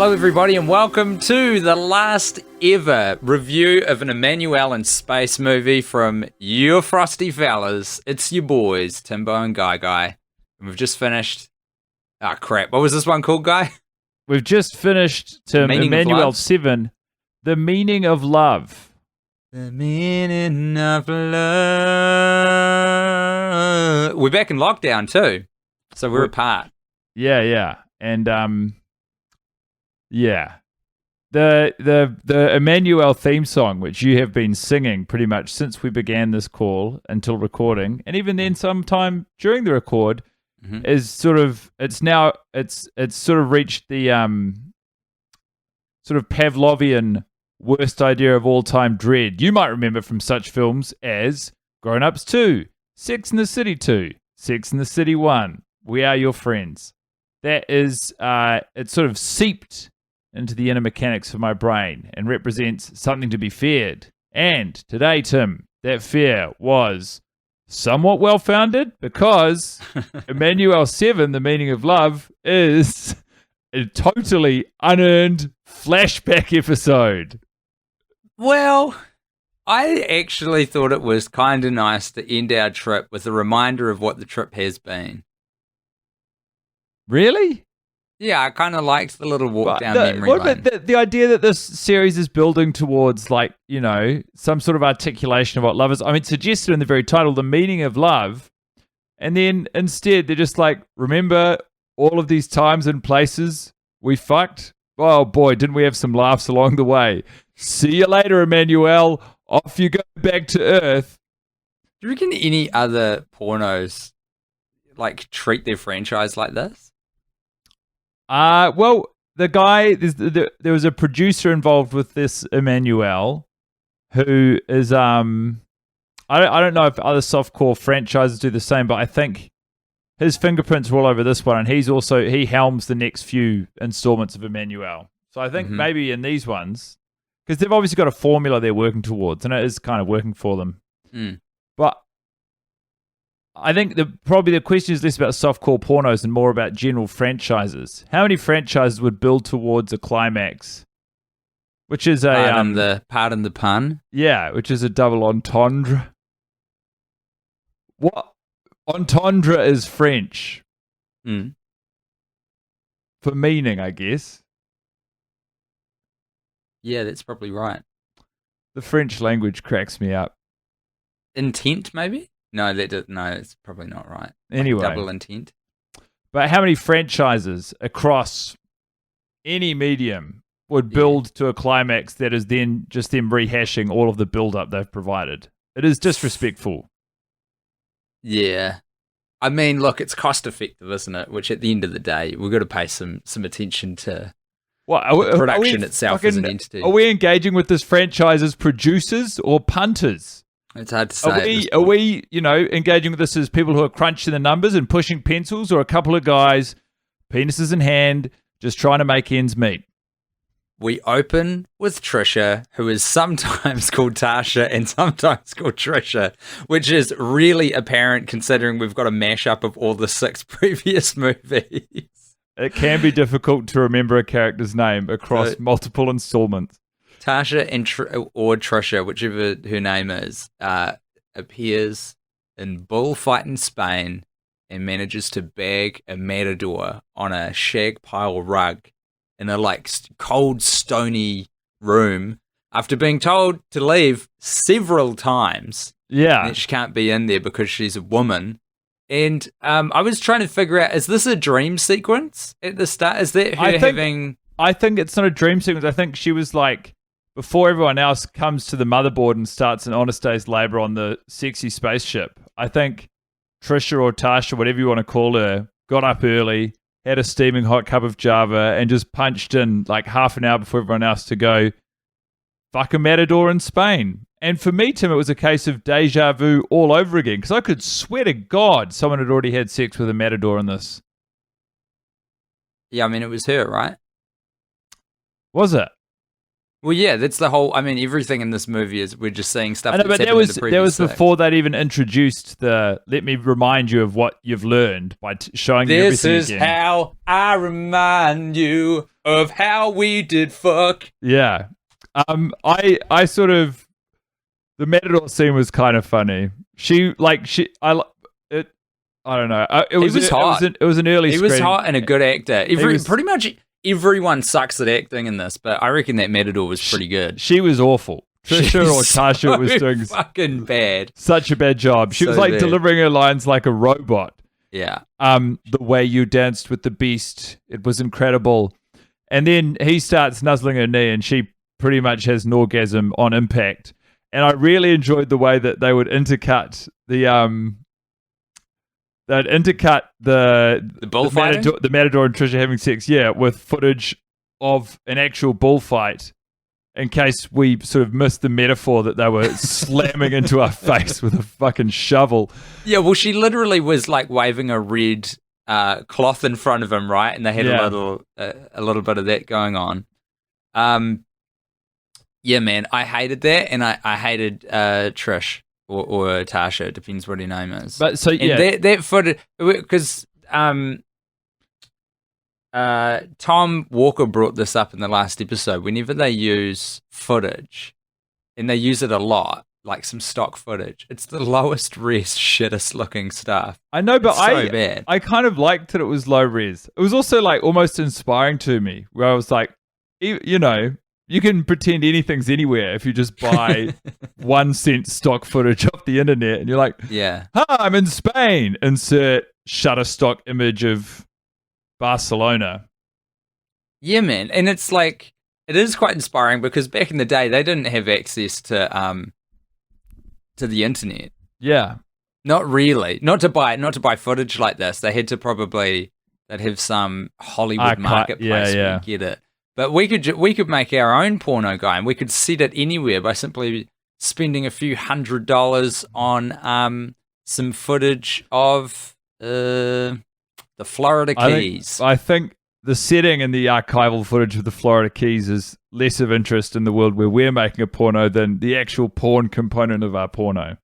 Hello everybody and welcome to the last ever review of an Emmanuelle in space movie from your frosty fellas. It's your boys, Timbo and Guy. And we've just finished... Ah, crap. What was this one called, Guy? We've just finished, Tim, Emmanuelle 7, The Meaning of Love. The meaning of love. We're back in lockdown too, so we're apart. Yeah. And, yeah. The Emmanuelle theme song, which you have been singing pretty much since we began this call until recording, and even then sometime during the record, is sort of, it's sort of reached the sort of Pavlovian worst idea of all time dread. You might remember from such films as Grown Ups 2, Sex and the City 2, Sex and the City 1, We Are Your Friends. That is, it's sort of seeped into the inner mechanics of my brain and represents something to be feared. And today, Tim, that fear was somewhat well-founded because Emmanuelle 7, The Meaning of Love, is a totally unearned flashback episode. Well, I actually thought it was kind of nice to end our trip with a reminder of what the trip has been. Really? Yeah, I kind of liked the little walk down memory lane. What about the idea that this series is building towards, like, you know, some sort of articulation of what love is? I mean, suggested in the very title, The Meaning of Love, and then instead they're just like, remember all of these times and places we fucked? Oh boy, didn't we have some laughs along the way? See you later, Emmanuelle. Off you go back to Earth. Do you reckon any other pornos like treat their franchise like this? Well, the guy, there was a producer involved with this Emmanuelle who is, I don't know if other softcore franchises do the same, but I think his fingerprints are all over this one, and he helms the next few installments of Emmanuelle. So I think maybe in these ones, because they've obviously got a formula they're working towards, and it is kind of working for them. But I think probably the question is less about softcore pornos and more about general franchises. How many franchises would build towards a climax? Which is pardon the pun. Yeah, which is a double entendre. What entendre is French? For meaning, I guess. Yeah, that's probably right. The French language cracks me up. Intent, maybe? No, it's probably not right. Anyway. Like double intent. But how many franchises across any medium would build to a climax that is then just them rehashing all of the build-up they've provided? It is disrespectful. Yeah. I mean, look, it's cost-effective, isn't it? Which at the end of the day, we've got to pay some attention to the production itself as an entity. Are we engaging with this franchise as producers or punters? It's hard to say. Are we, engaging with this as people who are crunching the numbers and pushing pencils, or a couple of guys, penises in hand, just trying to make ends meet? We open with Trisha, who is sometimes called Tasha and sometimes called Trisha, which is really apparent considering we've got a mashup of all the 6 previous movies. It can be difficult to remember a character's name across multiple installments. Tasha or Trisha, whichever her name is, appears in bullfight in Spain and manages to bag a matador on a shag pile rug in a cold, stony room after being told to leave several times. Yeah. And that she can't be in there because she's a woman. And I was trying to figure out, is this a dream sequence at the start? Is that her having... I think it's not a dream sequence. I think she was like, before everyone else comes to the motherboard and starts an honest day's labor on the sexy spaceship, I think Trisha or Tasha, whatever you want to call her, got up early, had a steaming hot cup of Java, and just punched in like half an hour before everyone else to go fuck a matador in Spain. And for me, Tim, it was a case of deja vu all over again, because I could swear to God someone had already had sex with a matador in this. Yeah, I mean, it was her, right? Was it? Well, yeah, that's the whole. I mean, everything in this movie is we're just seeing stuff. I know, that's but happened in the previous that was six. before they'd even introduced the. Let me remind you of what you've learned by showing you everything This is again. how I remind you of how we did fuck. Yeah, I sort of the Matador scene was kind of funny. I don't know. It was hot. It was an early. He screen. was hot and a good actor. Pretty much everyone sucks at acting in this, but I reckon that Matador was pretty good. She was awful. Trisha or Tasha was doing fucking bad. Such a bad job. She was like bad. delivering her lines like a robot. Yeah. The way you danced with the beast, it was incredible. And then he starts nuzzling her knee, and she pretty much has an orgasm on impact. And I really enjoyed the way that they would intercut the bullfighting? the Matador and Trisha having sex, with footage of an actual bullfight, in case we sort of missed the metaphor that they were slamming into our face with a fucking shovel. Yeah, well, she literally was like waving a red cloth in front of him, right? And they had a little bit of that going on. Yeah, man, I hated that, and I hated Trish or Tasha. It depends what her name is. But so and that footage, because Tom Walker brought this up in the last episode. Whenever they use footage, and they use it a lot, like some stock footage, it's the lowest res, shittest looking stuff. I know, but it's so bad. I kind of liked that it was low res. It was also like almost inspiring to me, where I was like, you know, you can pretend anything's anywhere if you just buy 1 cent stock footage off the internet, and you're like, yeah, I'm in Spain. Insert Shutterstock image of Barcelona. Yeah, man, and it's like it is quite inspiring because back in the day they didn't have access to the internet. Yeah, not really. Not to buy footage like this. They had to they'd have some Hollywood marketplace where you get it. But we could make our own porno guy, and we could set it anywhere by simply spending a few $100 on some footage of the Florida Keys. I think the setting and the archival footage of the Florida Keys is less of interest in the world where we're making a porno than the actual porn component of our porno.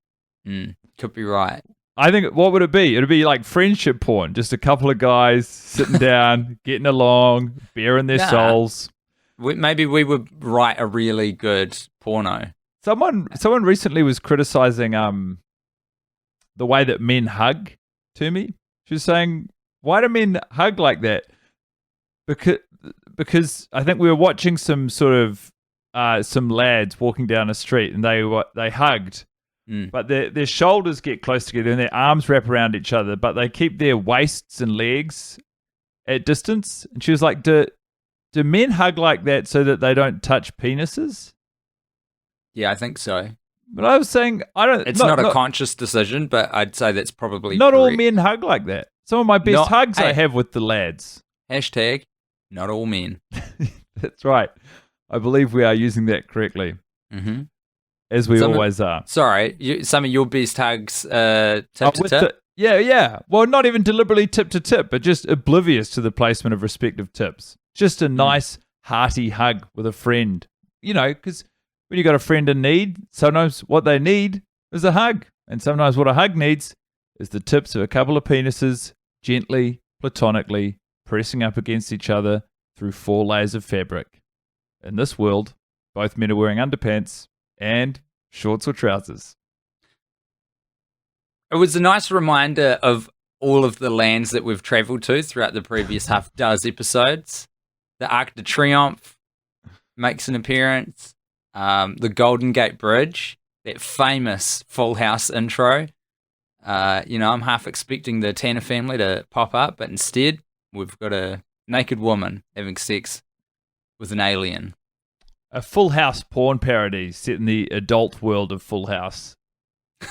Could be right. I think, what would it be? It'd be like friendship porn. Just a couple of guys sitting down, getting along, bearing their souls. Maybe we would write a really good porno. Someone recently was criticizing the way that men hug to me. She was saying, why do men hug like that? Because I think we were watching some sort of some lads walking down a street, and they hugged. But their shoulders get close together and their arms wrap around each other, but they keep their waists and legs at distance. And she was like, do men hug like that so that they don't touch penises? Yeah, I think so. But I was saying, it's not a conscious decision, but I'd say that's probably not correct. all men hug like that. Some of my best hugs I have with the lads. Hashtag not all men. That's right. I believe we are using that correctly. Mm-hmm. As we always are. Sorry, some of your best hugs tip to tip? Yeah. Well, not even deliberately tip to tip, but just oblivious to the placement of respective tips. Just a nice, hearty hug with a friend. You know, because when you got a friend in need, sometimes what they need is a hug. And sometimes what a hug needs is the tips of a couple of penises gently, platonically, pressing up against each other through 4 layers of fabric. In this world, both men are wearing underpants and shorts or trousers. It was a nice reminder of all of the lands that we've travelled to throughout the previous half dozen episodes. The Arc de Triomphe makes an appearance. The Golden Gate Bridge, that famous Full House intro. I'm half expecting the Tanner family to pop up, but instead we've got a naked woman having sex with an alien. A Full House porn parody set in the adult world of Full House.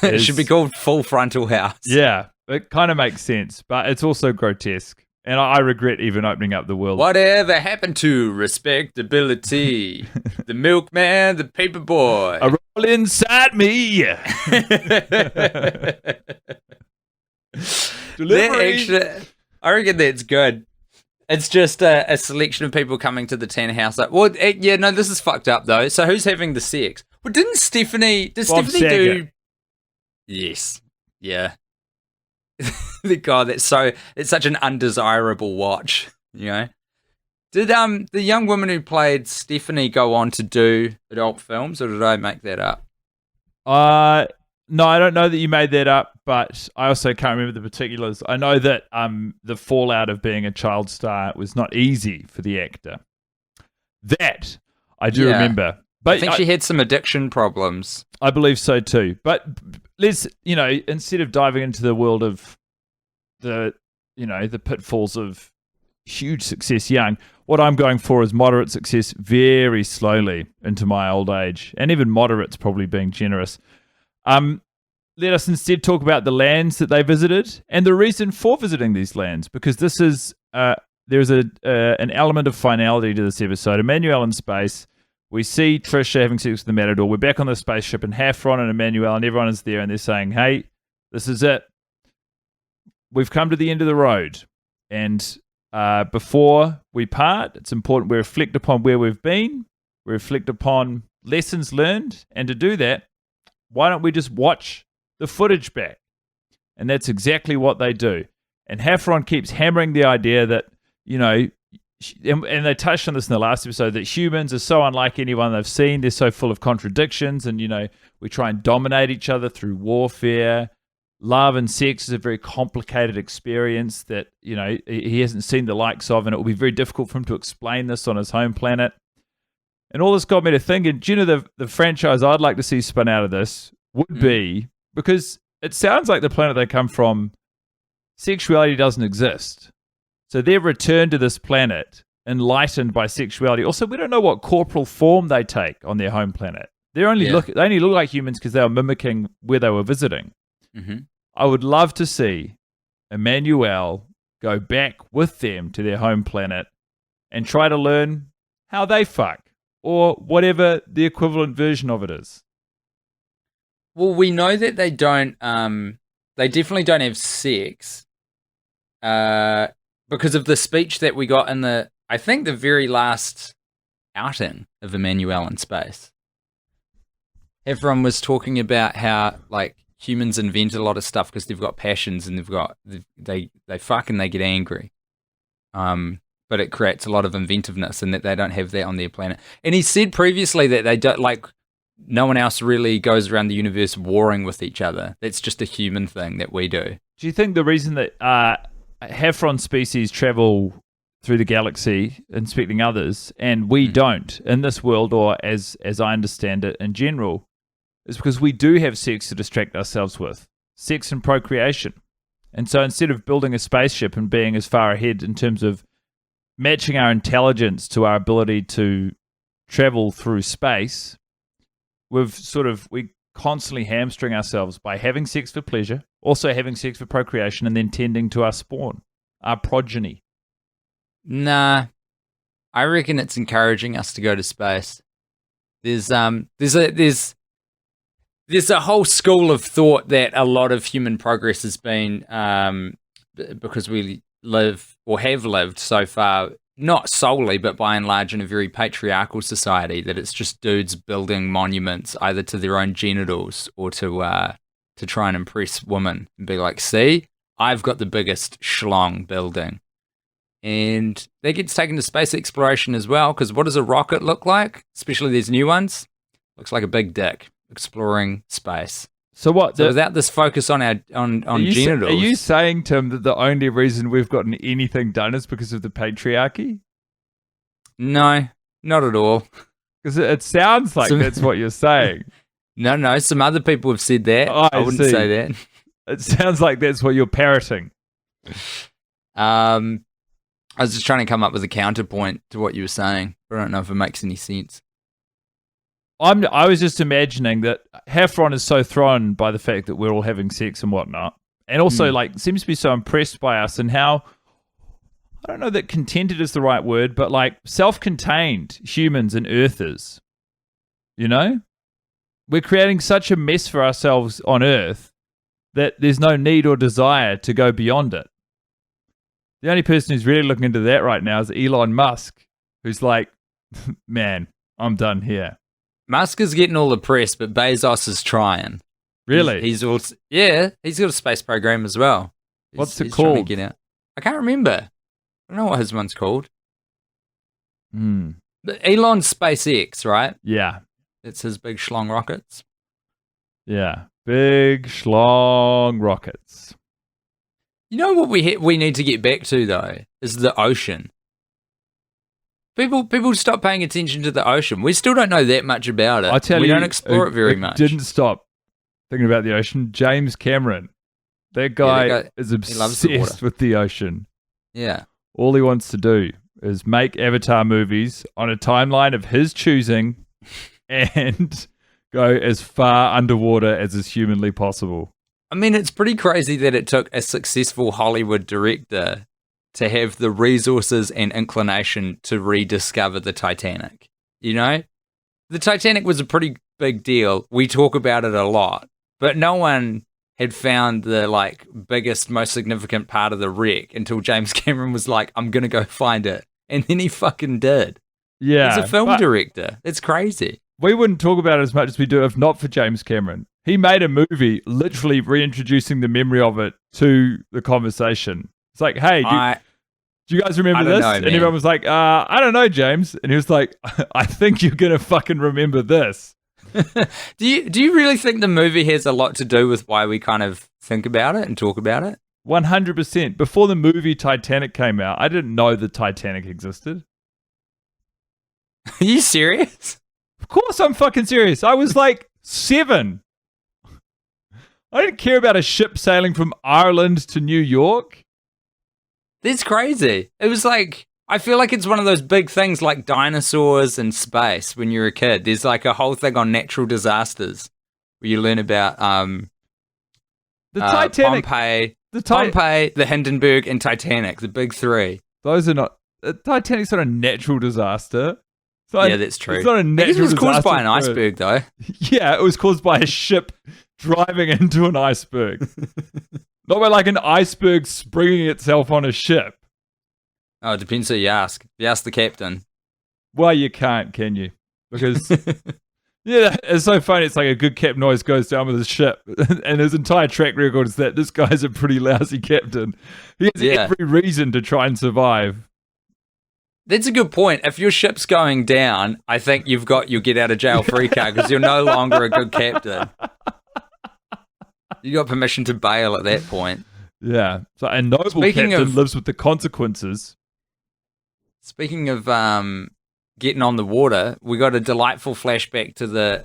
It should be called Full Frontal House. Yeah, it kind of makes sense, but it's also grotesque. And I regret even opening up the world. Whatever happened to respectability? The milkman, the paper boy. A roll inside me. Delivery. I reckon that's good. It's just a selection of people coming to the Tan house. Like, well, this is fucked up though. So who's having the sex? Well, didn't Stephanie? Did Bob Stephanie Saget. do? Yes. Yeah. God, it's such an undesirable watch. You know. Did the young woman who played Stephanie go on to do adult films, or did I make that up? No, I don't know that you made that up, but I also can't remember the particulars. I know that the fallout of being a child star was not easy for the actor. That I do remember. But I think she had some addiction problems. I believe so too. But let's, instead of diving into the world of the pitfalls of huge success young, what I'm going for is moderate success very slowly into my old age. And even moderate's probably being generous. Let us instead talk about the lands that they visited and the reason for visiting these lands, because this is there's an element of finality to this episode. Emmanuelle in space. We see Trisha having sex with the Matador. We're back on the spaceship, and Hafron and Emmanuelle and everyone is there, and they're saying, "Hey, this is it. We've come to the end of the road, and before we part, it's important we reflect upon where we've been, we reflect upon lessons learned, and to do that, why don't we just watch the footage back?" And that's exactly what they do. And Hafron keeps hammering the idea that, and they touched on this in the last episode, that humans are so unlike anyone they've seen. They're so full of contradictions. And, we try and dominate each other through warfare. Love and sex is a very complicated experience that, he hasn't seen the likes of. And it will be very difficult for him to explain this on his home planet. And all this got me to thinking, the franchise I'd like to see spun out of this would be, because it sounds like the planet they come from, sexuality doesn't exist. So they've returned to this planet enlightened by sexuality. Also, we don't know what corporal form they take on their home planet. They only look like humans because they were mimicking where they were visiting. Mm-hmm. I would love to see Emmanuelle go back with them to their home planet and try to learn how they fuck, or whatever the equivalent version of it is. Well, we know that they don't. They definitely don't have sex. Because of the speech that we got in the very last outing of Emmanuelle in space. Everyone was talking about how humans invent a lot of stuff because they've got passions and they fuck and they get angry. But it creates a lot of inventiveness, and that they don't have that on their planet. And he said previously that they don't no one else really goes around the universe warring with each other. That's just a human thing that we do. Do you think the reason that Hafron species travel through the galaxy inspecting others and we don't in this world, or as I understand it in general, is because we do have sex to distract ourselves with? Sex and procreation. And so instead of building a spaceship and being as far ahead in terms of matching our intelligence to our ability to travel through space, we constantly hamstring ourselves by having sex for pleasure, also having sex for procreation, and then tending to our spawn, our progeny. Nah, I reckon it's encouraging us to go to space. There's a whole school of thought that a lot of human progress has been because we live or have lived so far, not solely, but by and large in a very patriarchal society, that it's just dudes building monuments either to their own genitals or to try and impress women and be like, see, I've got the biggest schlong building. And that gets taken to space exploration as well, because what does a rocket look like? Especially these new ones. Looks like a big dick exploring space. So what? So without this focus on our genitals, are you saying, Tim, that the only reason we've gotten anything done is because of the patriarchy? No, not at all. Because it sounds like that's what you're saying. No. Some other people have said that. Oh, I wouldn't say that. It sounds like that's what you're parroting. I was just trying to come up with a counterpoint to what you were saying, but I don't know if it makes any sense. I was just imagining that Hafron is so thrown by the fact that we're all having sex and whatnot, and also seems to be so impressed by us and how, I don't know that contented is the right word, but self-contained humans and earthers. We're creating such a mess for ourselves on Earth that there's no need or desire to go beyond it. The only person who's really looking into that right now is Elon Musk, who's like, man, I'm done here. Musk is getting all the press, but Bezos is trying. Really? He's also, he's got a space program as well. What's it he's trying to called? get out. I can't remember. I don't know what his one's called. But Elon's SpaceX, right? Yeah. It's his big schlong rockets. Yeah. Big schlong rockets. You know what we need to get back to, though, is the ocean. People stop paying attention to the ocean. We still don't know that much about it. I tell we you, don't explore it very much. Didn't stop thinking about the ocean. James Cameron. That guy is obsessed with the ocean. Yeah. All he wants to do is make Avatar movies on a timeline of his choosing and go as far underwater as is humanly possible. I mean, it's pretty crazy that it took a successful Hollywood director to have the resources and inclination to rediscover the Titanic. You know? The Titanic was a pretty big deal. We talk about it a lot, but no one had found the biggest, most significant part of the wreck until James Cameron was like, I'm going to go find it. And then he fucking did. Yeah. He's a film director. It's crazy. We wouldn't talk about it as much as we do if not for James Cameron. He made a movie literally reintroducing the memory of it to the conversation. It's like, hey, do you guys remember this? And everyone was like, I don't know, James. And he was like, I think you're going to fucking remember this. Do you really think the movie has a lot to do with why we kind of think about it and talk about it? 100%. Before the movie Titanic came out, I didn't know the Titanic existed. Are you serious? Of course I'm fucking serious. I was like 7. I didn't care about a ship sailing from Ireland to New York. That's crazy. It was like, I feel like it's one of those big things like dinosaurs and space when you're a kid. There's like a whole thing on natural disasters where you learn about the Titanic, Pompeii, the Hindenburg, and Titanic, the big three. Those are not... Titanic's not a natural disaster. Yeah, that's true. It's not a natural disaster. It was caused by an iceberg, though. Yeah, it was caused by a ship driving into an iceberg. Not by like an iceberg springing itself on a ship. Oh, it depends who you ask. If you ask the captain. Well, you can't, can you? Because, yeah, it's so funny. It's like a good captain always goes down with his ship. And his entire track record is that this guy's a pretty lousy captain. He has every reason to try and survive. That's a good point. If your ship's going down, I think you'll get out of jail free card because you're no longer a good captain. You got permission to bail at that point. Yeah. So a noble captain lives with the consequences. Speaking of getting on the water, we got a delightful flashback to the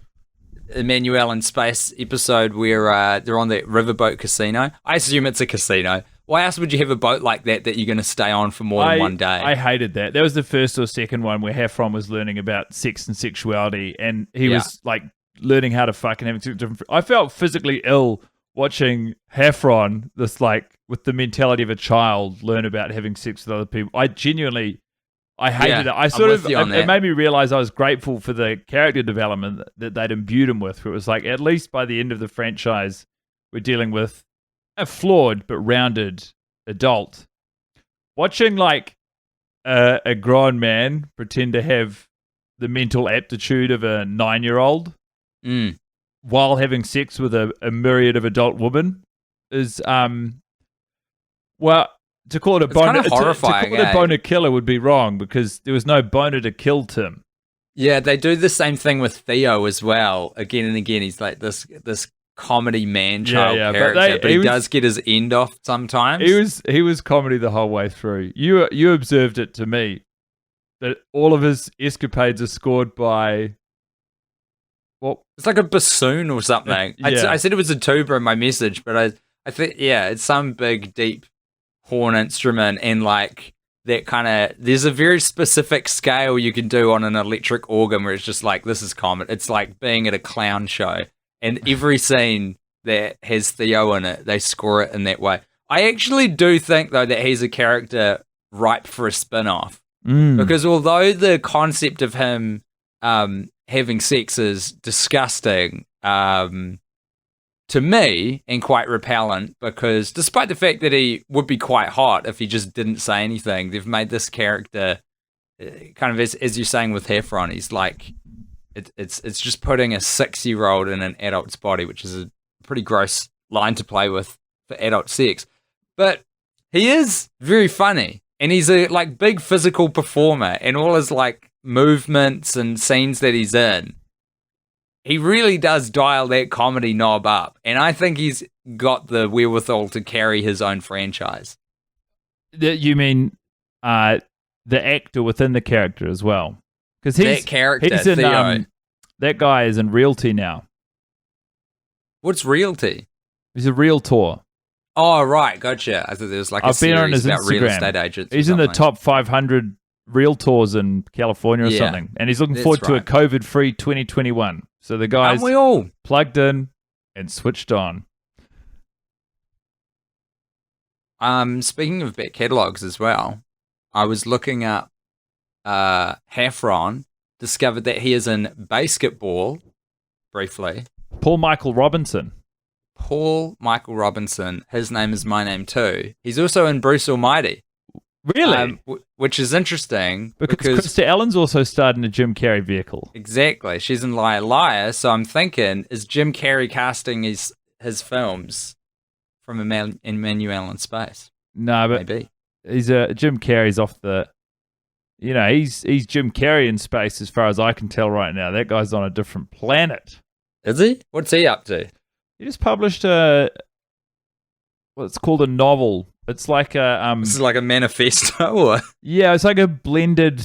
Emmanuelle in Space episode where they're on that riverboat casino. I assume it's a casino. Why else would you have a boat like that you're going to stay on for more than one day? I hated that. That was the first or second one where Heffron was learning about sex and sexuality, and he was like learning how to fucking have different. I felt physically ill watching Heffron, this like with the mentality of a child, learn about having sex with other people. I hated it. It made me realize I was grateful for the character development that they'd imbued him with. Where it was like, at least by the end of the franchise, we're dealing with a flawed but rounded adult. Watching like a grown man pretend to have the mental aptitude of a 9-year-old while having sex with a myriad of adult women is well, to call it a boner, kind of horrifying, to call it a boner killer would be wrong because there was no boner to kill Tim. Yeah, they do the same thing with Theo as well. Again and again, he's like this comedy man-child character, but he does get his end off sometimes. He was comedy the whole way through. You observed it to me that all of his escapades are scored by it's like a bassoon or something. I said it was a tuba in my message, but I think it's some big deep horn instrument, and like that kind of there's a very specific scale you can do on an electric organ where it's just like this is common. It's like being at a clown show. And every scene that has Theo in it, they score it in that way. I actually do think, though, that he's a character ripe for a spin-off. Because although the concept of him having sex is disgusting, to me, and quite repellent, because despite the fact that he would be quite hot if he just didn't say anything, they've made this character kind of, as you're saying with Heffron, he's like, it's just putting a 6-year-old in an adult's body, which is a pretty gross line to play with for adult sex. But he is very funny, and he's a like big physical performer, and all his like movements and scenes that he's in, he really does dial that comedy knob up, and I think he's got the wherewithal to carry his own franchise. You mean the actor within the character as well? Because that character, he's in, Theo. That guy is in Realty now. What's Realty? He's a realtor. Oh, right, gotcha. I thought there was like a series about real estate agents. He's in the top 500 realtors in California or something, and he's looking forward to a COVID-free 2021. So the guy's we all plugged in and switched on. Speaking of back catalogs as well, I was looking up Heffron, discovered that he is in Basketball, briefly. Paul Michael Robinson. His name is my name too. He's also in Bruce Almighty. Really? Which is interesting. Because Krista Allen's also starred in a Jim Carrey vehicle. Exactly. She's in Liar Liar, so I'm thinking, is Jim Carrey casting his films from Emmanuelle in space? No, but maybe. Jim Carrey's off the... You know, he's Jim Carrey in space as far as I can tell right now. That guy's on a different planet. Is he? What's he up to? He just published what's called a novel. It's like a This is like a manifesto, or? Yeah, it's like a blended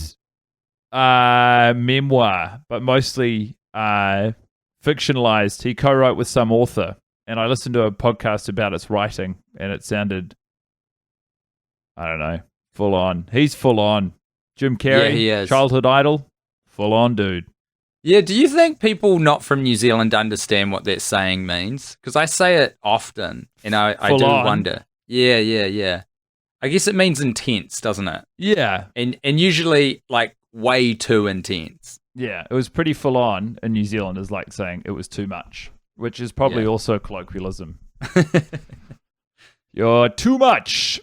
memoir, but mostly fictionalized. He co-wrote with some author, and I listened to a podcast about its writing, and it sounded, I don't know, full on. He's full on. Jim Carrey, yeah, he is. Childhood idol, full on dude. Yeah, do you think people not from New Zealand understand what that saying means? Because I say it often, and I do wonder. Yeah. I guess it means intense, doesn't it? Yeah. And usually, like, way too intense. Yeah, it was pretty full on in New Zealand, is like saying it was too much, which is probably also colloquialism. You're too much.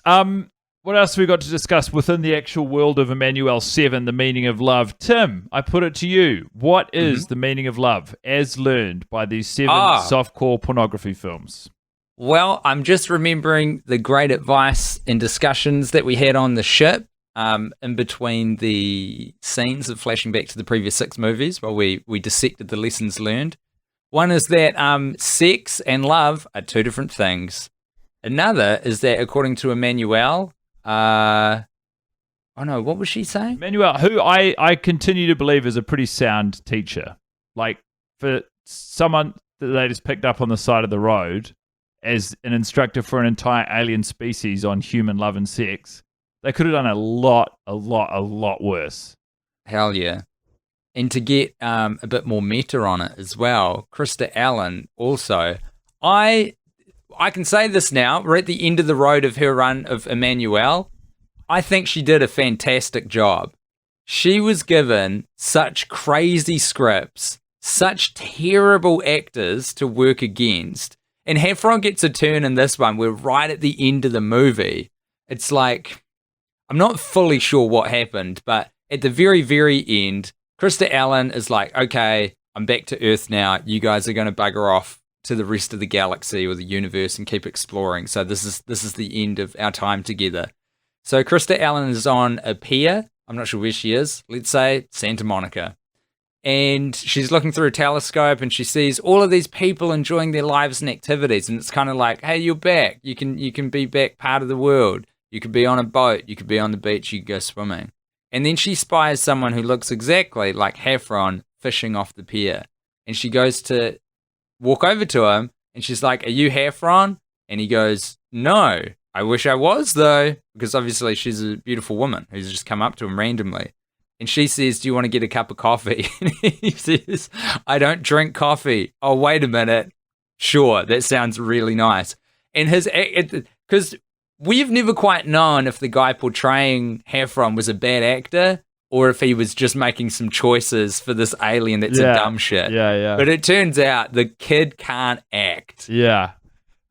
What else have we got to discuss within the actual world of Emmanuelle 7, the meaning of love? Tim, I put it to you. What is the meaning of love as learned by these 7 softcore pornography films? Well, I'm just remembering the great advice and discussions that we had on the ship in between the scenes of flashing back to the previous 6 movies while we dissected the lessons learned. One is that sex and love are 2 different things. Another is that according to Emmanuelle, what was she saying? Emmanuelle, who I continue to believe is a pretty sound teacher. Like, for someone that they just picked up on the side of the road as an instructor for an entire alien species on human love and sex, they could have done a lot worse. Hell yeah. And to get a bit more meta on it as well, Krista Allen also, I can say this now, we're at the end of the road of her run of Emmanuelle. I think she did a fantastic job. She was given such crazy scripts, such terrible actors to work against. And Heffron gets a turn in this one. We're right at the end of the movie. It's like, I'm not fully sure what happened, but at the very, very end, Krista Allen is like, okay, I'm back to Earth now. You guys are going to bugger off to the rest of the galaxy or the universe and keep exploring. So this is the end of our time together. So Krista Allen is on a pier. I'm not sure where she is. Let's say Santa Monica. And she's looking through a telescope and she sees all of these people enjoying their lives and activities. And it's kind of like, hey, you're back. You can be back part of the world. You could be on a boat. You could be on the beach. You could go swimming. And then she spies someone who looks exactly like Heffron fishing off the pier. And she goes to walk over to him and she's like, are you Heffron? And he goes, no, I wish I was though. Because obviously she's a beautiful woman who's just come up to him randomly. And she says, do you want to get a cup of coffee? And he says, I don't drink coffee. Oh, wait a minute. Sure, that sounds really nice. And because we've never quite known if the guy portraying Heffron was a bad actor or if he was just making some choices for this alien that's a dumb shit. Yeah. But it turns out the kid can't act. Yeah.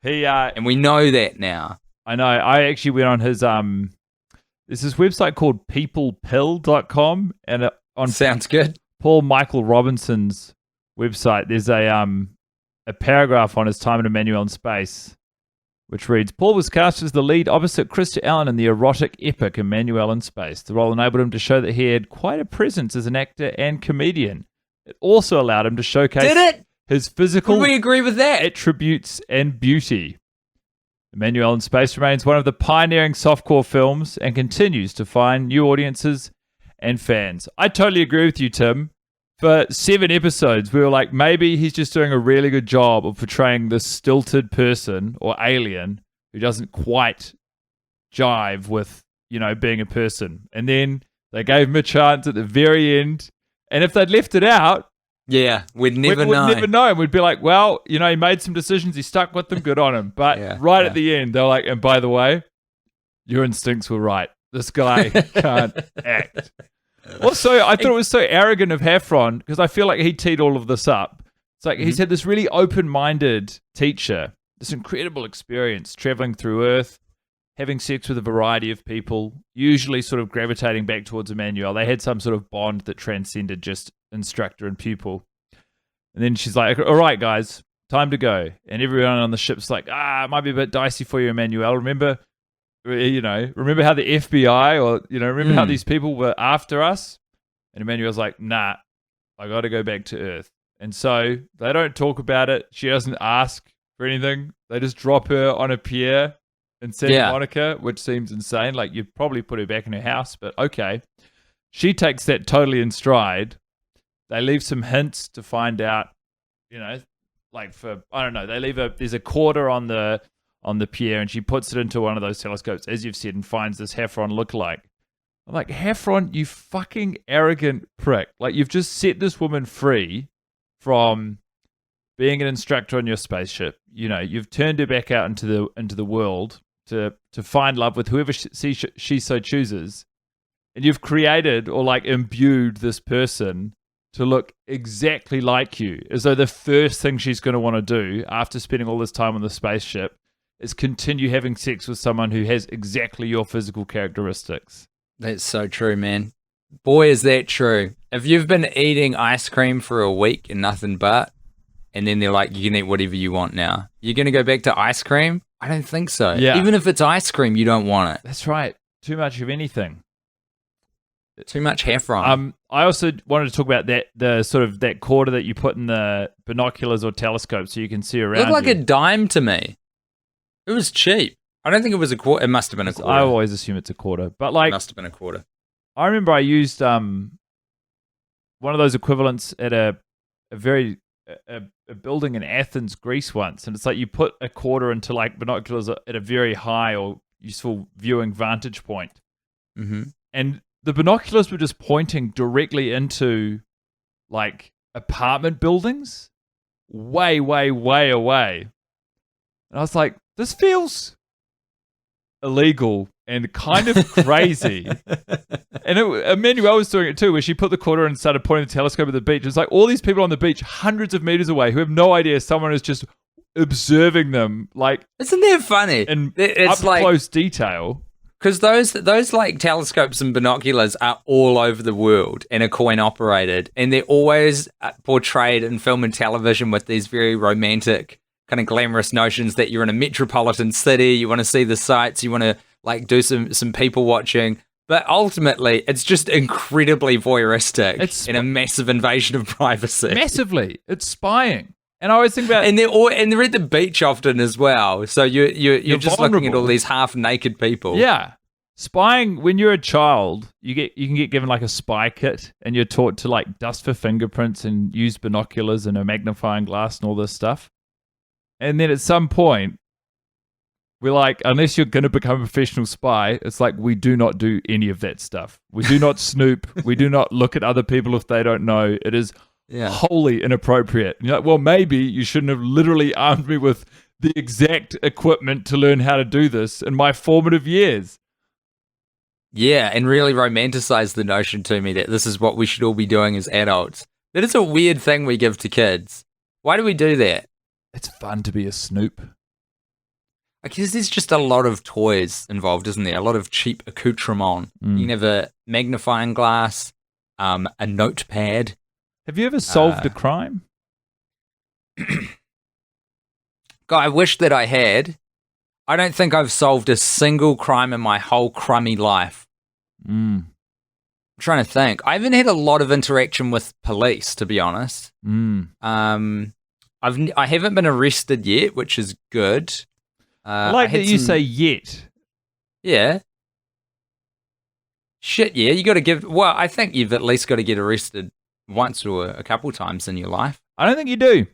And we know that now. I know. I actually went on his there's this website called peoplepill.com, and on Sounds good. Paul Michael Robinson's website, there's a paragraph on his time in Emmanuelle in space, which reads, Paul was cast as the lead opposite Christopher Allen in the erotic epic Emmanuelle in Space. The role enabled him to show that he had quite a presence as an actor and comedian. It also allowed him to showcase his physical Would we agree with that? attributes and beauty. Emmanuelle in Space remains one of the pioneering softcore films and continues to find new audiences and fans. I totally agree with you, Tim. For 7 episodes, we were like, maybe he's just doing a really good job of portraying this stilted person or alien who doesn't quite jive with, being a person. And then they gave him a chance at the very end. And if they'd left it out, we'd never know. We'd be like, well, he made some decisions. He stuck with them. Good on him. But at the end, they're like, and by the way, your instincts were right. This guy can't act. Also, I thought it was so arrogant of Heffron because I feel like he teed all of this up. It's like he's had this really open-minded teacher, this incredible experience traveling through Earth, having sex with a variety of people, usually sort of gravitating back towards Emmanuelle. They had some sort of bond that transcended just instructor and pupil. And then she's like, all right, guys, time to go. And everyone on the ship's like, it might be a bit dicey for you, Emmanuelle. Remember how the FBI or, remember how these people were after us? And Emmanuelle's like, nah, I got to go back to Earth. And so they don't talk about it. She doesn't ask for anything. They just drop her on a pier in Santa Monica, which seems insane. Like, you'd probably put her back in her house, but okay. She takes that totally in stride. They leave some hints to find out, there's a quarter on the pier, and she puts it into one of those telescopes, as you've said, and finds this Heffron lookalike. I'm like, Heffron, you fucking arrogant prick. Like, you've just set this woman free from being an instructor on your spaceship. You've turned her back out into the world to find love with whoever she so chooses. And you've created or imbued this person to look exactly like you, as though the first thing she's going to want to do after spending all this time on the spaceship is continue having sex with someone who has exactly your physical characteristics. That's so true, man. Boy, is that true. If you've been eating ice cream for a week and nothing but, and then they're like, you can eat whatever you want now, you're going to go back to ice cream? I don't think so. Yeah. Even if it's ice cream, you don't want it. That's right. Too much of anything. Too much Heffron. I also wanted to talk about the sort of that quarter that you put in the binoculars or telescope so you can see around. It looked like a dime to me. It was cheap. I don't think it was a quarter. It must have been a quarter. I always assume it's a quarter, but it must have been a quarter. I remember I used one of those equivalents at a building in Athens, Greece once, and it's like you put a quarter into binoculars at a very high or useful viewing vantage point, and the binoculars were just pointing directly into apartment buildings, way, way, way away, and I was like, this feels illegal and kind of crazy. And Emmanuelle was doing it too, where she put the quarter and started pointing the telescope at the beach. It's like all these people on the beach, hundreds of meters away, who have no idea someone is just observing them. Isn't that funny? In up close detail. Because those telescopes and binoculars are all over the world and are coin operated, and they're always portrayed in film and television with these very romantic, kind of glamorous notions that you're in a metropolitan city, you want to see the sights, you want to do some people watching, but ultimately it's just incredibly voyeuristic and a massive invasion of privacy. Massively, it's spying. And I always think about, and they're at the beach often as well. So you're just vulnerable. looking at all these half naked people. Yeah, spying. When you're a child, you can get given a spy kit, and you're taught to dust for fingerprints and use binoculars and a magnifying glass and all this stuff. And then at some point, we're unless you're going to become a professional spy, it's we do not do any of that stuff. We do not snoop. We do not look at other people if they don't know. It is wholly inappropriate. And you're well, maybe you shouldn't have literally armed me with the exact equipment to learn how to do this in my formative years. Yeah, and really romanticize the notion to me that this is what we should all be doing as adults. That is a weird thing we give to kids. Why do we do that? It's fun to be a snoop. I guess there's just a lot of toys involved, isn't there? A lot of cheap accoutrement. You can have a magnifying glass, a notepad. Have you ever solved a crime? God, I wish that I had. I don't think I've solved a single crime in my whole crummy life. I'm trying to think. I haven't had a lot of interaction with police, to be honest. I haven't been arrested yet, which is good. I like that you say yet. Yeah. Shit, yeah. You got to give. Well, I think you've at least got to get arrested once or a couple times in your life. I don't think you do.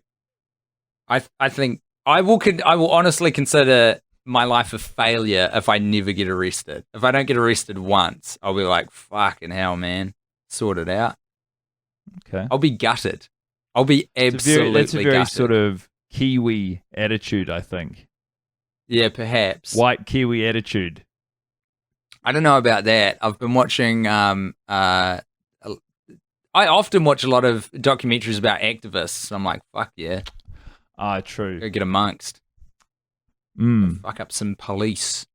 I think I will honestly consider my life a failure if I never get arrested. If I don't get arrested once, I'll be like, fucking hell, man. Sort it out. Okay. I'll be gutted. I'll be absolutely That's a very gutted. sort of Kiwi attitude, I think. Yeah, perhaps. White Kiwi attitude. I don't know about that. I've been watching I often watch a lot of documentaries about activists. I'm like, fuck yeah. True. Go get amongst. Fuck up some police.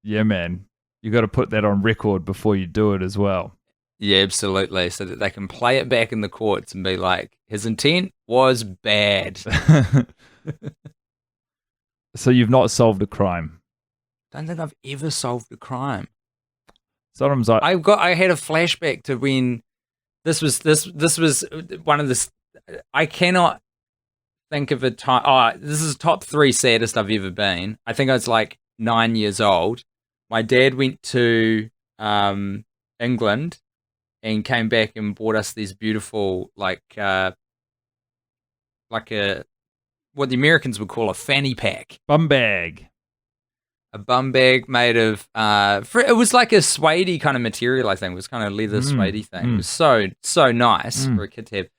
Yeah, man. You got to put that on record before you do it as well. Yeah, absolutely. So that they can play it back in the courts and be like, his intent was bad. So you've not solved a crime? Don't think I've ever solved a crime. Sometimes I had a flashback to when this was one of the. I cannot think of a time. Oh, this is top 3 saddest I've ever been. I think I was like 9 years old. My dad went to England and came back and bought us these beautiful like what the Americans would call a fanny pack. Bum bag. A bum bag made of, it was like a suede kind of material, I think. It was kind of leather suede thing. It was so nice for a kid to have.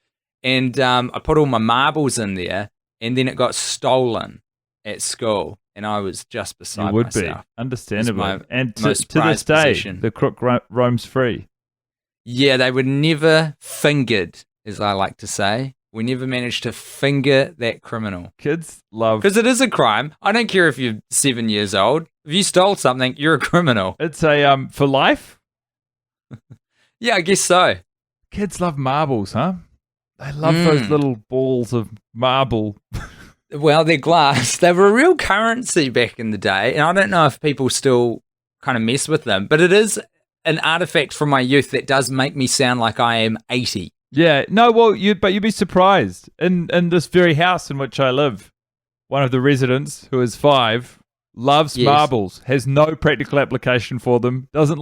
And I put all my marbles in there, and then it got stolen at school, and I was just beside You would myself. be, understandably. And to this prized day, possession. the crook roams free. Yeah, they were never fingered, as I like to say. We never managed to finger that criminal. Kids love... Because it is a crime. I don't care if you're 7 years old. If you stole something, you're a criminal. It's a, for life? Yeah, I guess so. Kids love marbles, huh? They love those little balls of marble. Well, they're glass. They were a real currency back in the day, and I don't know if people still kind of mess with them, but it is an artifact from my youth that does make me sound like I am 80. Yeah, no, well, you'd be surprised. In this very house in which I live, one of the residents, who is 5, loves marbles, has no practical application for them, doesn't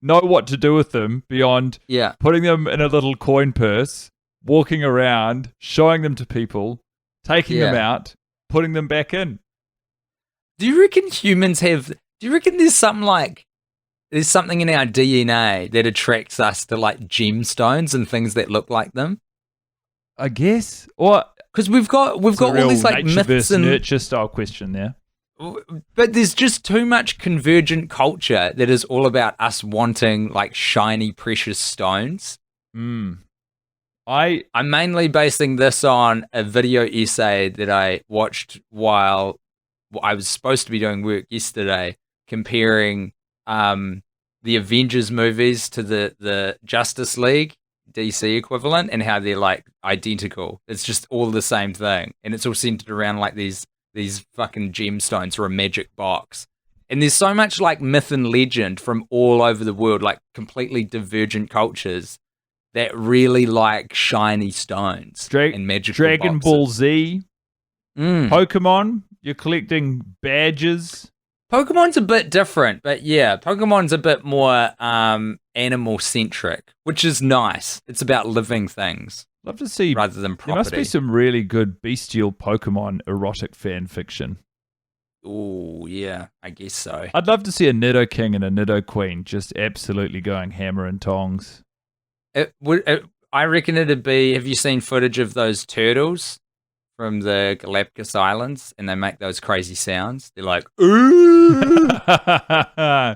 know what to do with them beyond putting them in a little coin purse, walking around, showing them to people, taking them out, putting them back in. Do you reckon there's something in our DNA that attracts us to like gemstones and things that look like them? I guess. Or because we've got all these like myths and nurture style question there. But there's just too much convergent culture that is all about us wanting like shiny, precious stones. I'm mainly basing this on a video essay that I watched while I was supposed to be doing work yesterday, comparing the Avengers movies to the Justice League DC equivalent, and how they're like identical. It's just all the same thing, and it's all centered around like these fucking gemstones or a magic box. And there's so much like myth and legend from all over the world, like completely divergent cultures that really like shiny stones and magical Dragon boxes. Ball Z, Pokemon. You're collecting badges. Pokemon's a bit different, but yeah, Pokemon's a bit more animal-centric, which is nice. It's about living things. Love to see rather than property. There must be some really good bestial Pokemon erotic fan fiction. Oh, yeah, I guess so. I'd love to see a Nidoking and a Nidoqueen just absolutely going hammer and tongs. I reckon it'd be, have you seen footage of those turtles from the Galapagos Islands, and they make those crazy sounds? They're like, ooh!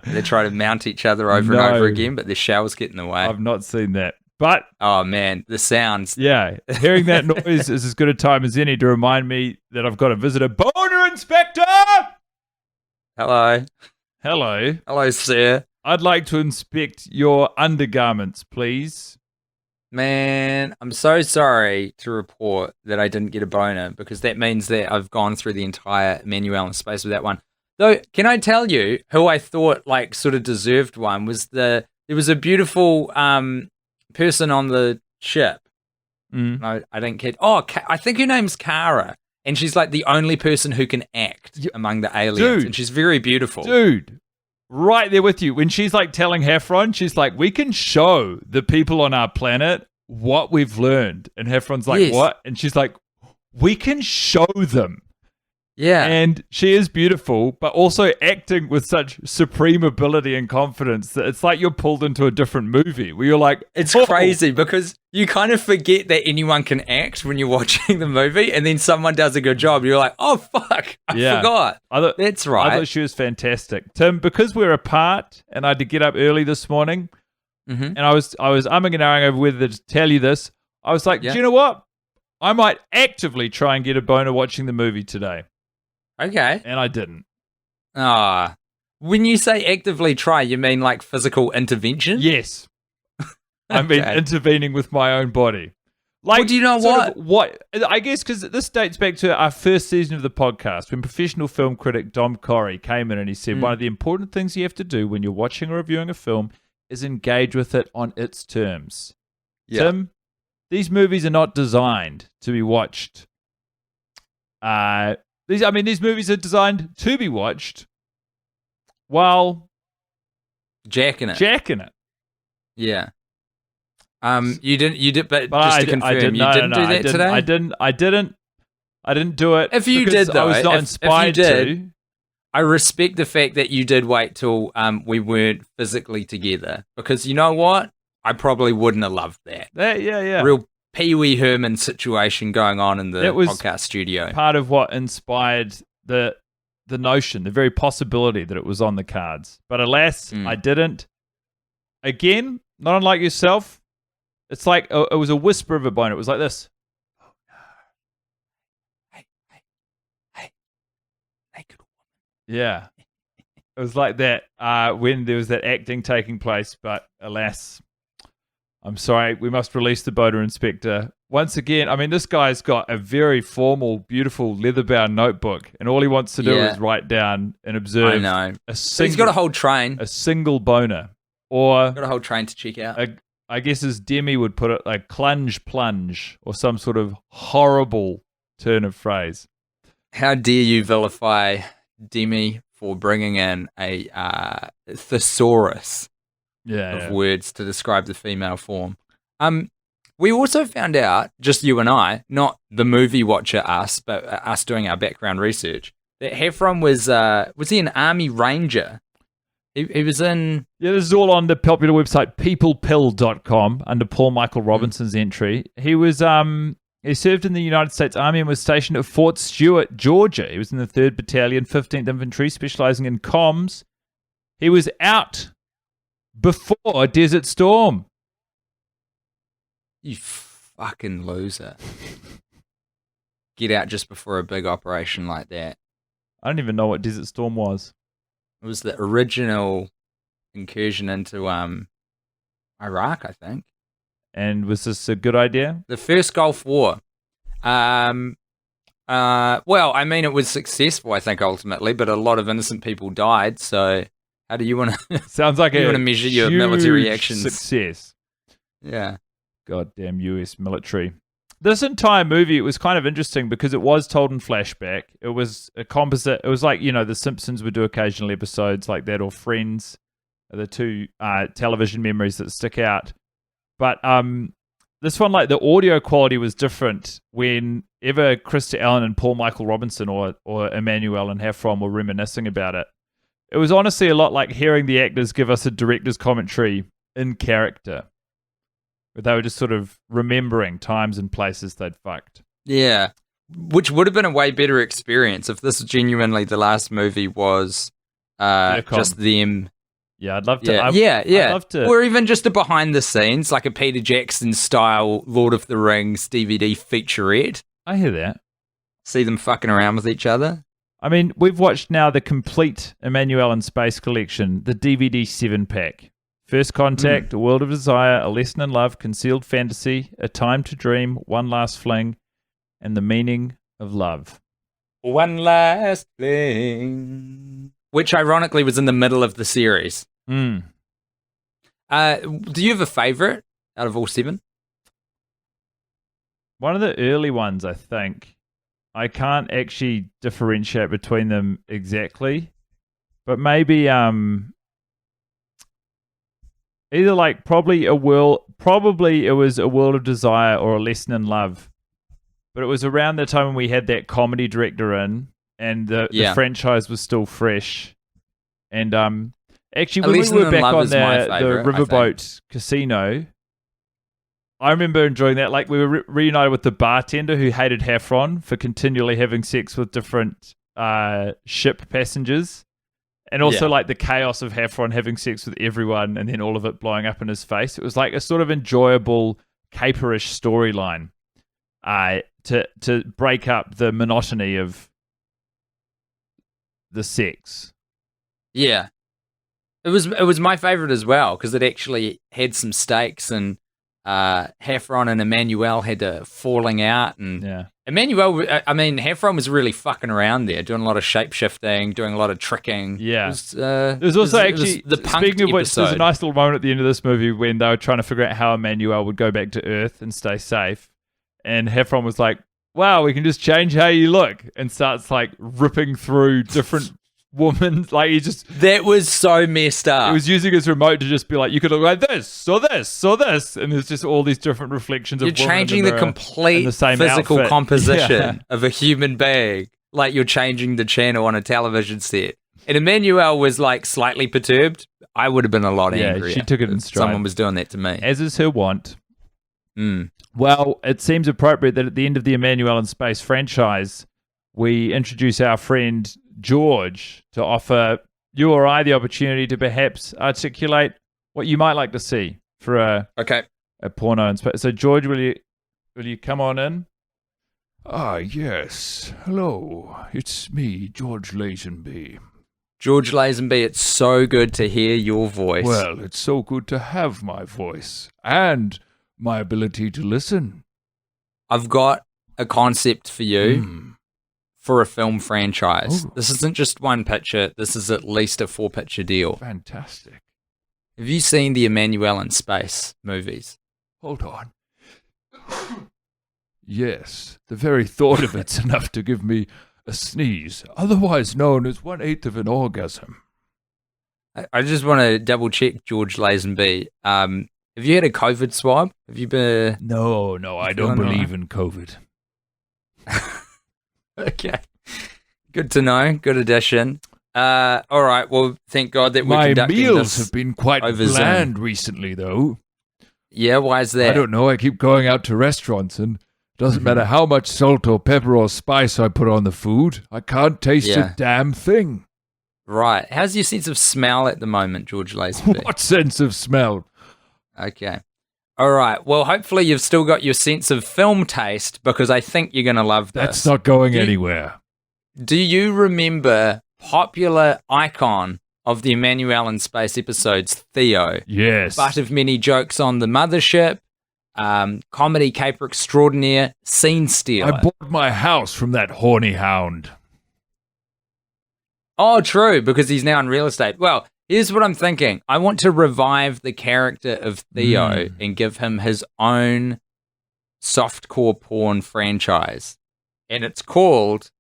They try to mount each other over and over again, but their shells get in the way. I've not seen that. But oh man, the sounds. Yeah, hearing that noise is as good a time as any to remind me that I've got a visitor. Boner Inspector! Hello. Hello. Hello, sir. I'd like to inspect your undergarments, please. Man, I'm so sorry to report that I didn't get a boner, because that means that I've gone through the entire Emmanuelle in space with that one. Though, can I tell you who I thought like sort of deserved one was there was a beautiful person on the ship. I didn't care. Oh, I think her name's Kara, and she's like the only person who can act among the aliens, and she's very beautiful. Dude, right there with you. When she's like telling Heffron, she's like, we can show the people on our planet what we've learned. And Heffron's like, yes. What? And she's like, we can show them. Yeah. And she is beautiful, but also acting with such supreme ability and confidence that it's like you're pulled into a different movie where you're like, it's crazy because you kind of forget that anyone can act when you're watching the movie, and then someone does a good job. You're like, oh, fuck, I forgot. That's right. I thought she was fantastic. Tim, because we're apart and I had to get up early this morning, and I was umming and ahhing over whether to tell you this, I was like, do you know what? I might actively try and get a boner watching the movie today. Okay. And I didn't. When you say actively try, you mean like physical intervention? Yes. I mean intervening with my own body. Like, well, do you know what? I guess because this dates back to our first season of the podcast when professional film critic Dom Corey came in and he said, one of the important things you have to do when you're watching or reviewing a film is engage with it on its terms. Yeah. Tim, these movies are not designed to be watched. These movies are designed to be watched while jacking it. Yeah. You did, but just to confirm, you didn't do that today? I didn't do it. If you did, though, I was not inspired to. I respect the fact that you did wait till we weren't physically together, because you know what? I probably wouldn't have loved that. Yeah. Real Pee Wee Herman situation going on in the podcast studio. Part of what inspired the notion, the very possibility that it was on the cards. But alas, I didn't. Again, not unlike yourself, it's like it was a whisper of a boner. It was like this. Oh no! Hey, naked woman. Yeah, it was like that when there was that acting taking place. But alas. I'm sorry, we must release the boner inspector. Once again, I mean, this guy's got a very formal, beautiful, leather-bound notebook, and all he wants to do is write down and observe. I know. He's got a whole train. A single boner. Or... got a whole train to check out. I guess as Demi would put it, a plunge, or some sort of horrible turn of phrase. How dare you vilify Demi for bringing in a thesaurus. Of words to describe the female form. We also found out, just you and I, not the movie watcher us, but us doing our background research, that Heffron was he an Army Ranger? He was in... Yeah, this is all on the popular website peoplepill.com under Paul Michael Robinson's entry. He was he served in the United States Army and was stationed at Fort Stewart, Georgia. He was in the 3rd Battalion, 15th Infantry, specializing in comms. He was out before Desert Storm. You fucking loser. Get out just before a big operation like that. I don't even know what Desert Storm was. It was the original incursion into Iraq, I think. And was this a good idea? The first Gulf War. Well, I mean, it was successful, I think, ultimately, but a lot of innocent people died, so... How do you want to? Sounds like you want to measure your military actions? Success. Yeah. Goddamn US military. This entire movie, it was kind of interesting because it was told in flashback. It was a composite. It was like, The Simpsons would do occasional episodes like that, or Friends, are the two television memories that stick out. But this one, like the audio quality was different whenever Krista Allen and Paul Michael Robinson or Emmanuelle and Heffron were reminiscing about it. It was honestly a lot like hearing the actors give us a director's commentary in character. Where they were just sort of remembering times and places they'd fucked. Yeah. Which would have been a way better experience if this genuinely the last movie was just them. Yeah, I'd love to. Yeah, I'd love to. Or even just a behind the scenes, like a Peter Jackson style Lord of the Rings DVD featurette. I hear that. See them fucking around with each other. I mean, we've watched now the complete Emmanuelle in Space collection, the DVD 7-pack. First Contact, A World of Desire, A Lesson in Love, Concealed Fantasy, A Time to Dream, One Last Fling, and The Meaning of Love. One Last Fling. Which ironically was in the middle of the series. Mm. Do you have a favourite out of all 7? One of the early ones, I think. I can't actually differentiate between them exactly, but maybe either like probably it was A World of Desire or A Lesson in Love, but it was around the time when we had that comedy director in, and the franchise was still fresh, and actually when we were back on the Riverboat Casino. I remember enjoying that. Like, we were reunited with the bartender who hated Heffron for continually having sex with different ship passengers. And also, like, the chaos of Heffron having sex with everyone and then all of it blowing up in his face. It was like a sort of enjoyable, caperish storyline to break up the monotony of the sex. Yeah. It was my favorite as well, because it actually had some stakes, and Heffron and Emmanuelle had a falling out, and Emmanuelle, I mean, Heffron was really fucking around there, doing a lot of shape-shifting, doing a lot of tricking. Yeah. There's also actually, the punk speaking of which, episode. there's a nice little moment at the end of this movie when they were trying to figure out how Emmanuelle would go back to Earth and stay safe. And Heffron was like, wow, we can just change how you look, and starts like ripping through different woman, like that was so messed up. He was using his remote to just be like, you could look like this or this or this, and there's just all these different reflections of you're changing the complete physical outfit. composition of a human being, like you're changing the channel on a television set. And Emmanuelle was like slightly perturbed. I would have been a lot angrier. She took it in stride. Someone was doing that to me, as is her wont. Well, it seems appropriate that at the end of the Emmanuelle in Space franchise, we introduce our friend George to offer you or I the opportunity to perhaps articulate what you might like to see for a porno in space. So, George, will you come on in? Ah, yes. Hello, it's me, George Lazenby. George Lazenby, it's so good to hear your voice. Well, it's so good to have my voice and my ability to listen. I've got a concept for you. For a film franchise. This isn't just one picture. This is at least a 4-picture deal. Fantastic. Have you seen the Emmanuelle in Space movies? Hold on. Yes, the very thought of it's enough to give me a sneeze, otherwise known as 1/8 of an orgasm. I just want to double check, George Lazenby. Have you had a COVID swab? Have you been? No, I don't believe in COVID. Okay. Good to know. Good addition. All right. Well, thank God that we're conducting this. My meals have been quite bland recently, though. Yeah, why is that? I don't know. I keep going out to restaurants, and it doesn't matter how much salt or pepper or spice I put on the food. I can't taste a damn thing. Right. How's your sense of smell at the moment, George Lazenby? What sense of smell? Okay. All right. Well, hopefully you've still got your sense of film taste, because I think you're going to love this. That's not going anywhere. Do you remember popular icon of the Emmanuelle in Space episodes, Theo? Yes. Butt of many jokes on the mothership, comedy caper extraordinaire, scene stealer. I bought my house from that horny hound. Oh, true, because he's now in real estate. Well, here's what I'm thinking. I want to revive the character of Theo and give him his own softcore porn franchise. And it's called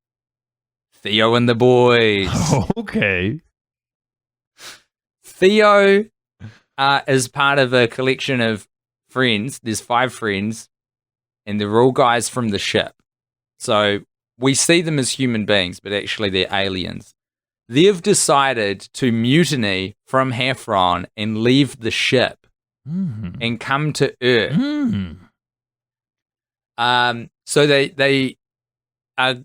Theo and the Boys. Okay. Theo is part of a collection of friends. There's 5 friends, and they're all guys from the ship. So we see them as human beings, but actually they're aliens. They've decided to mutiny from Heffron and leave the ship and come to Earth. So they are,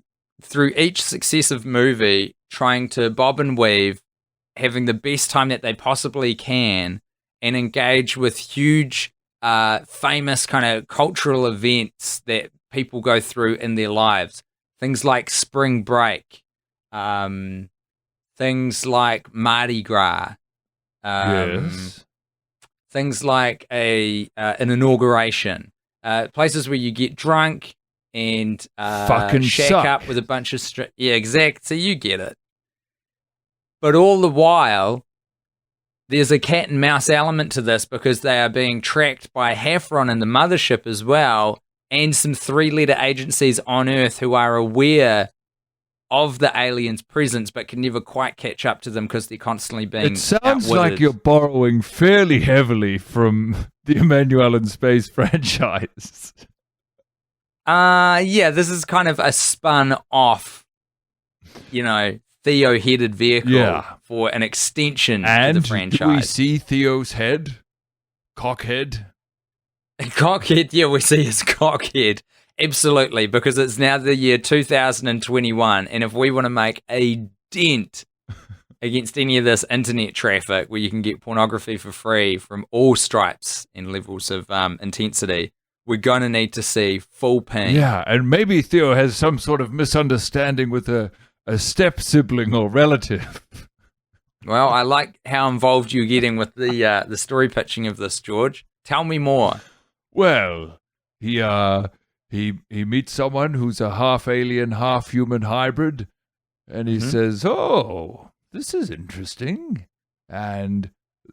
through each successive movie, trying to bob and weave having the best time that they possibly can and engage with huge, famous kind of cultural events that people go through in their lives. Things like spring break, things like Mardi Gras, Yes. things like an inauguration, places where you get drunk and Fucking shack suck. up with a bunch of yeah, exact. So you get it. But all the while, there's a cat and mouse element to this because they are being tracked by Hafron and the mothership as well, and some 3-letter agencies on Earth who are aware of the aliens' presence but can never quite catch up to them because they're constantly being It sounds outwitted. like you're borrowing fairly heavily from the Emmanuelle in Space franchise. Yeah, this is kind of a spun-off, Theo-headed vehicle for an extension And to the franchise. do we see Theo's head? Cockhead? Cockhead, yeah, we see his cockhead. Absolutely, because it's now the year 2021, and if we want to make a dent against any of this internet traffic where you can get pornography for free from all stripes and levels of intensity, we're going to need to see full ping. Yeah, and maybe Theo has some sort of misunderstanding with a step-sibling or relative. Well, I like how involved you're getting with the story pitching of this, George. Tell me more. Well, he meets someone who's a half-alien, half-human hybrid, and he says, "Oh, this is interesting." And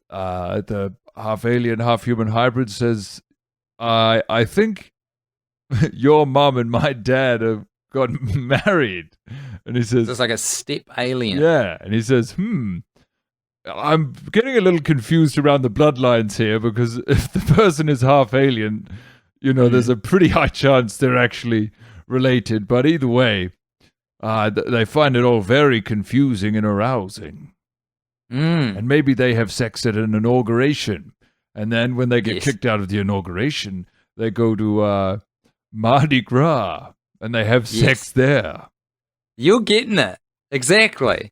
the half-alien, half-human hybrid says, I think your mom and my dad have gotten married." And he says, It's like a step alien. yeah. And he says, I'm getting a little confused around the bloodlines here because if the person is half alien, there's a pretty high chance they're actually related. But either way, they find it all very confusing and arousing. And maybe they have sex at an inauguration. And then when they get kicked out of the inauguration, they go to Mardi Gras and they have sex there. You're getting it. Exactly.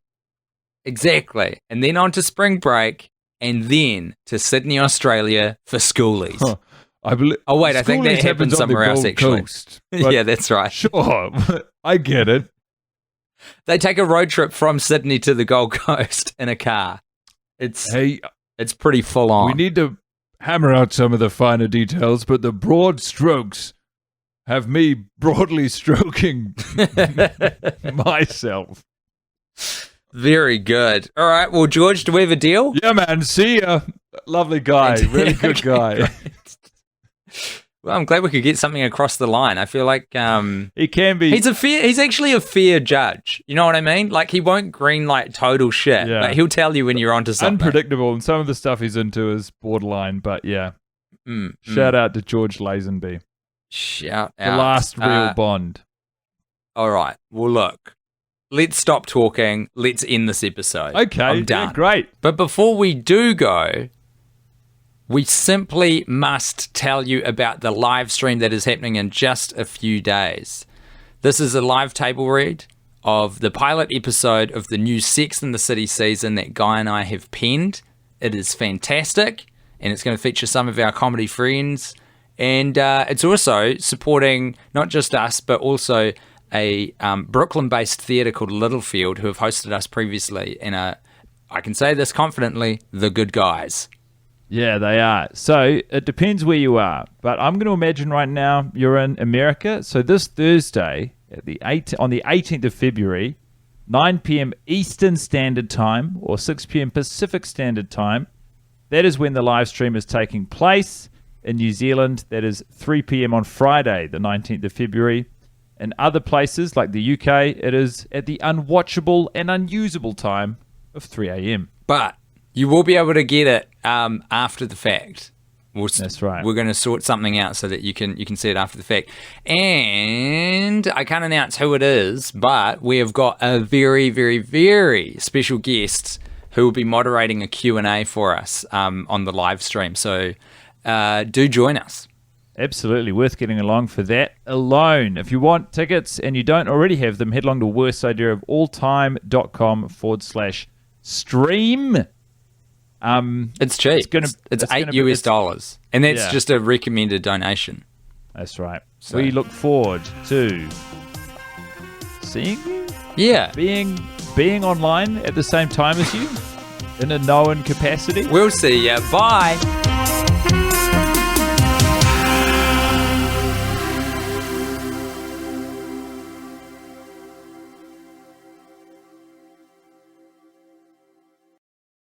And then on to spring break, and then to Sydney, Australia for schoolies. Huh. I think that happens somewhere else, actually. Coast, but yeah, that's right. Sure, I get it. They take a road trip from Sydney to the Gold Coast in a car. It's pretty full on. We need to hammer out some of the finer details, but the broad strokes have me broadly stroking myself. Very good. All right. Well, George, do we have a deal? Yeah, man. See ya. Lovely guy. Really good guy. Great. Well, I'm glad we could get something across the line. I feel like He can be. he's actually a fair judge. You know what I mean? Like, he won't greenlight total shit, Yeah. but he'll tell you when you're onto something. unpredictable, and some of the stuff he's into is borderline. But yeah, shout out to George Lazenby, Shout the out. last real Bond. All right. Well, look. Let's stop talking. Let's end this episode. Okay, I'm done. Yeah, great. But before we do go, we simply must tell you about the live stream that is happening in just a few days. This is a live table read of the pilot episode of the new Sex and the City season that Guy and I have penned. It is fantastic, and it's going to feature some of our comedy friends. And it's also supporting not just us, but also a Brooklyn-based theatre called Littlefield, who have hosted us previously, and I can say this confidently, the good guys. Yeah, they are. So it depends where you are, but I'm going to imagine right now you're in America. So this Thursday, on the 18th of February, 9 p.m. Eastern Standard Time or 6 p.m. Pacific Standard Time, that is when the live stream is taking place. In New Zealand, that is 3 p.m. on Friday, the 19th of February. In other places, like the UK, it is at the unwatchable and unusable time of 3 a.m. But you will be able to get it after the fact. That's right. We're going to sort something out so that you can see it after the fact. And I can't announce who it is, but we have got a very, very, very special guest who will be moderating a Q&A for us on the live stream. So do join us. Absolutely worth getting along for that alone. If you want tickets and you don't already have them, head along to worstideaofalltime.com/ stream. It's cheap. It's $8 US, and that's Yeah. just a recommended donation. That's right. So- We look forward to seeing you, Yeah, being online at the same time as you in a known capacity. we'll see ya. Bye.